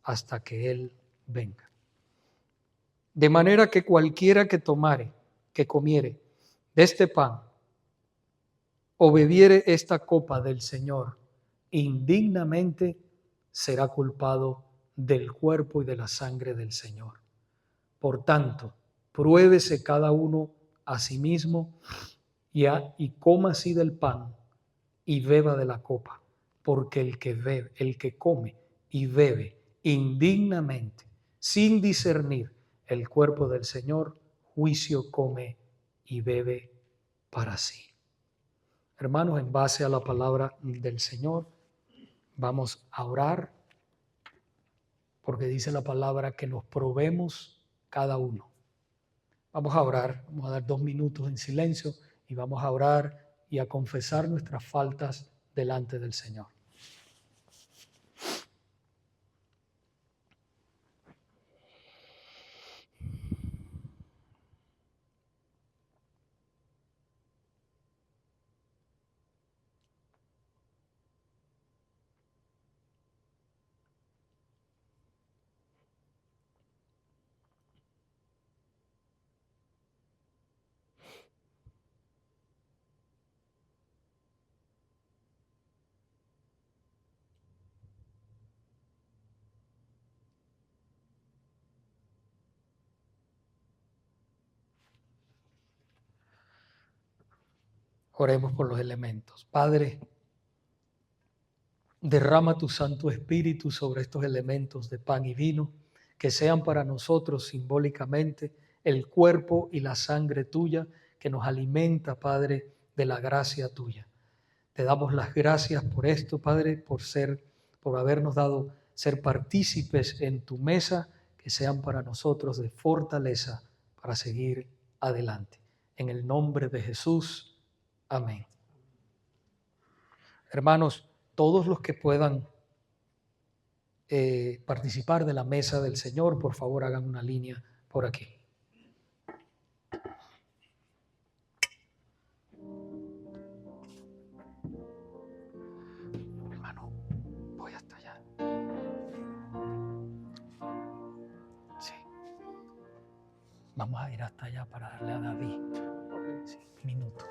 hasta que Él venga. De manera que cualquiera que tomare, que comiere de este pan o bebiere esta copa del Señor indignamente, será culpado del cuerpo y de la sangre del Señor. Por tanto, pruébese cada uno a sí mismo y coma así del pan y beba de la copa, porque el que come y bebe indignamente, sin discernir el cuerpo del Señor, juicio come y bebe para sí. Hermanos, en base a la palabra del Señor, vamos a orar, porque dice la palabra que nos probemos cada uno. Vamos a orar, vamos a dar 2 minutos en silencio y vamos a orar y a confesar nuestras faltas delante del Señor. Oremos por los elementos. Padre, derrama tu Santo Espíritu sobre estos elementos de pan y vino, que sean para nosotros simbólicamente el cuerpo y la sangre tuya, que nos alimenta, Padre, de la gracia tuya. Te damos las gracias por esto, Padre, por habernos dado ser partícipes en tu mesa, que sean para nosotros de fortaleza para seguir adelante. En el nombre de Jesús. Amén. Hermanos, todos los que puedan participar de la mesa del Señor, por favor hagan una línea por aquí. Hermano, voy hasta allá. Sí. Vamos a ir hasta allá para darle a David. Sí, un minuto.